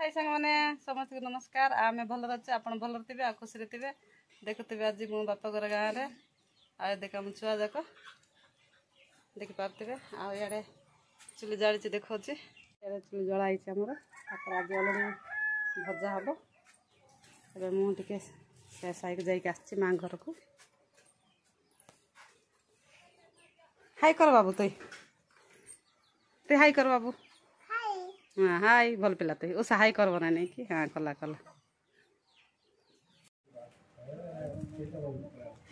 हाय सांग माने समस्त को नमस्कार आमे भल अच्छे आप भल थे आ खुशी थे देखुवे आज मो बापा घर गाँव में आ देखा मो छुआ जाक देखी पारे आड़े चुली जाड़ी देखा चुली जलाइ आमर आज अलग भजा हम ए मुझे साइक जाकि माँ घर को हाय कर बाबू तुई हाय कर बाबू हाँ हाय भल पिला तुई ओसा हाय कर बना नहीं कि हाँ कला कला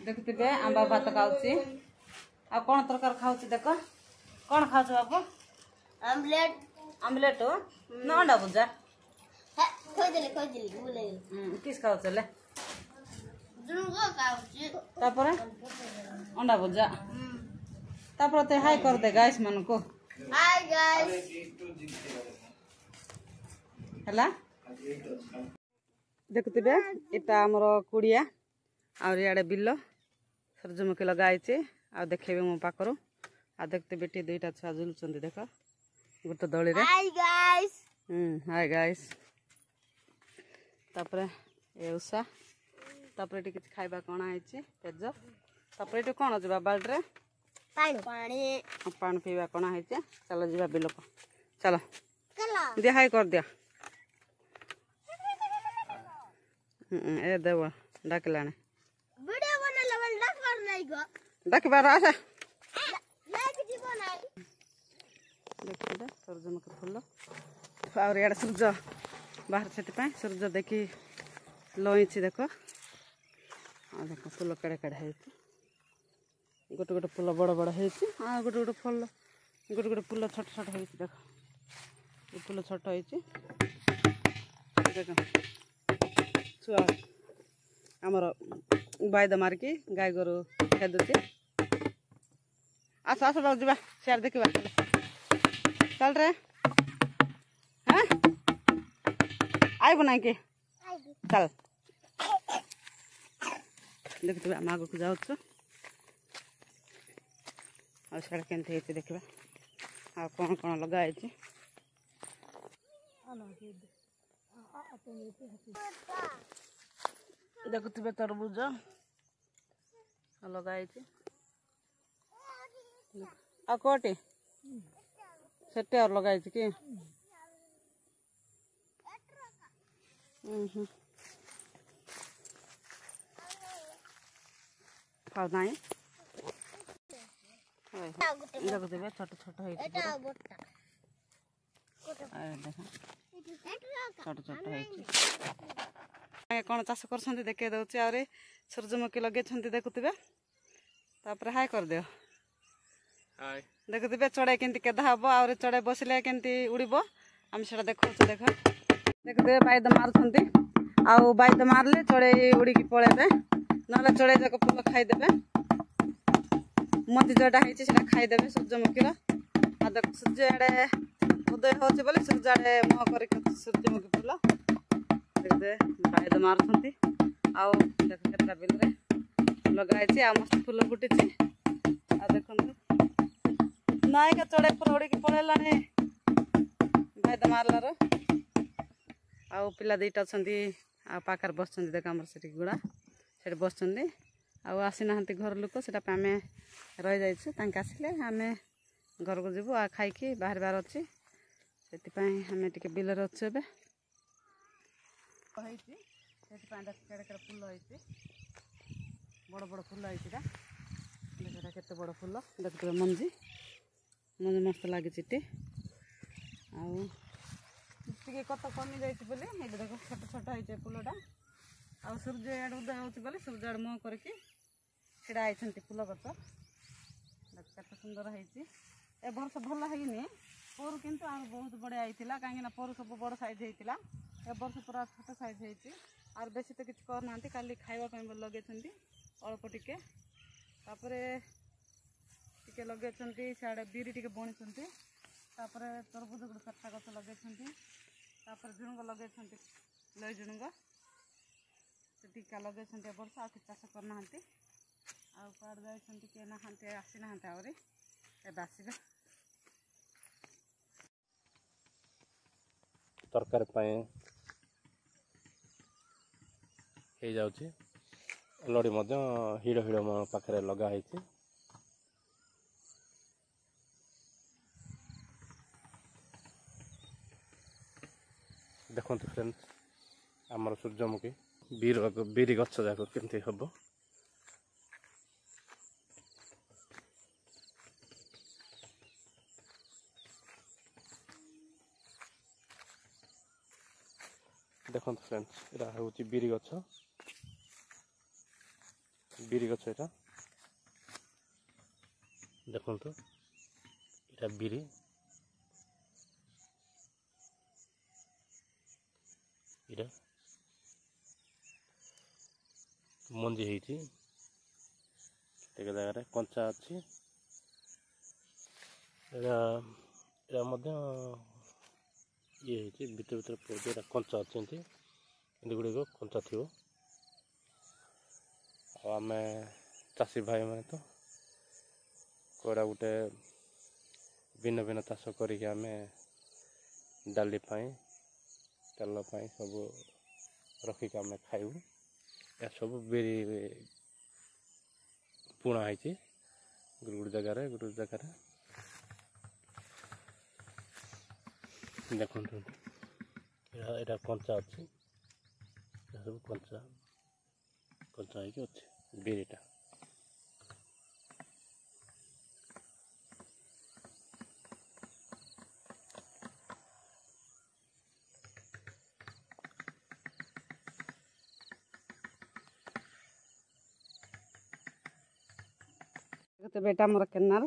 देखुवे आम बाबू भात खाऊँ आ कौन तरकार खाऊँ देख कौन खाऊ बाबू आमलेट आमलेट हो न अंडा भुजा किस खाऊ चले तापर अंडा भुजा तापर ते हाय कर दे गाइस मन को हाय गाइस हला देखुवे इटा आमर कुड़िया आड़े बिल सूरजमुखी लगाई आ देखेबे मो पाखर आ देखते बेटी दुईटा छुआ झुलुचंदी देख गोटे दली रे हाय गाइस हाय गाइस तापर ए उषा तापर एटी किछ खाइबा कोना आइछि पेज तापर एटी कोन अछि बाबा रे पानी पीवा कोना आइछि चलो जीवा बिल को चलो दिया हाय कर दिया ए देव डाकलाने वीडियो बना लेवल डाकबार नहीं गो डाकबार आशा लाइक जीवो नहीं देखिए सूरजमुखी फूल और यार सूर्य बाहर से सूर्य देखी लईची देख आ देख फूल केड़े केड़े है गोटे गोटे फूल बड़ बड़ है गोटे गोटे फूल गोटे गोटे फूल छोट छोट है देख ये फूल छोट है छुआ आमर बायद मारिकी गाय गोरु खेदुचे आस आस बाबू जा सियार देखा चल रे हाँ आईबू ना कि चल देखते आम आग को जाऊँ आड़ के देखा आ कौन कौन लगाई देखुवे तरबुज लगाई आ कोटी सेटे और लगाई कि खाऊ ना देखुवे छोट छोट छोट छोट है कौन चाष कर देखे दौर आ सूरजमुखी लगे देखुवे तापर हाय कर दियो देखुवे चढ़ाई केमती केदा हम आ चढ़ाई बसले केमती उड़ब आम से देखा देख देखुवे बायद मारुंट आउ बायद मारले चढ़ाई उड़ीकी पलैबे ना चढ़ाई जाक फूल खाईदे मझी जोटा है खाईदे सूरजमुखीर आ देख सूर्य आड़े उदय हो सूर्य आड़े मुह कर सूरजमुखी फूल देखते बायद मारुंट आउ देख केतटा बिल लगाई आ मस्त फूल फुटी आ देख नायिका चढ़ाई पर उड़ीकी पलैलानी बायद मारलार आउ पिला दुईटा अच्छा पाखर बस देख आम से गुड़ा से बस आसीना घर लोक से आम रही जाइए आसिले आम घर को जीवु आ खाई बाहर बार अच्छी से आम टे बिल अच्छे ए फूल होती बड़ बड़ फूल होता देखा केते बड़ फूल देखते मंजी मंजी मस्त लगी टे टे कत कमी जाइए देख छोट छोट है फूलटा आ सूर्य आड़ उदय हो सूर्य आड़ मुह करके छिड़ा आई फूल गच केत सुंदर है वर्ष भल है पर किंतु बहुत बढ़िया होता कहीं पर सब बड़ साइज होता ए वर्ष पूरा छोट साइज होती और बेसी तो किसी करना खाली खावाई लगे अल्प टिके टे लगे सियाड़े बीरी टे बुणी तरबुज गोटे चार्टा गच लगे झुणुंग लगे लई झुणुंग से टीका लगे वर्ष आ चाष करना आड़ जाइए किए ना आसी ना आहरी ए आसबे तो तरकारी हो जाउछि लड़ी मध्य हिड़ हिड़ मो पाखरे लगा है। देखो फ्रेंड्स आमर सूर्यमुखी बीरी गछ जाक केमती हम देखो फ्रेंड्स यहाँ हूँ बीरी गछ यहाँ देखु यहाँ बीरी यहाँ मंजी है जगह कंचा अच्छी ये भीतर भीतर पौधे कंचा अच्छे गुड़िक कंचा थी आम चाषी भाई मैंने तो कड़ा गोटे भिन्न भिन्न चाष करें डाली तेल सब रखिक आम खाइबू या सब बेरी पुणा है गोटे जगार देखो यहाँ कंचा अच्छी सब कंचा कंचा है अच्छे बेरीटा बेटा मोर केनाल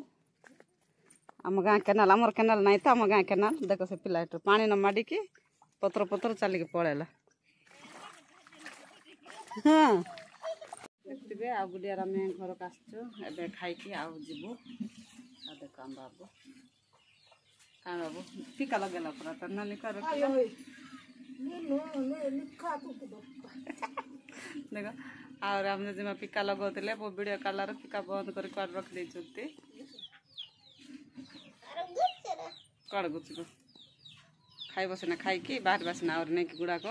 आम गाँ केनाल आमर केनाल नहीं तो आम गाँ केनाल देख से पिला पानी न माड़ी की पत्र पत्र चलिक पड़ेला। हाँ देखिए आ गुड़ियार आम घर को आसचु ए खाई जीवु देख आम बाबू क्या बाबू टीका लगेला पूरा तो नानी कर देख और आम जमा पिका लगौले वो वीडियो कलर पिका बंद कर रख देते कड़ गुच खाइब सीना खाई बाहर बासना और नहीं गुड़ाक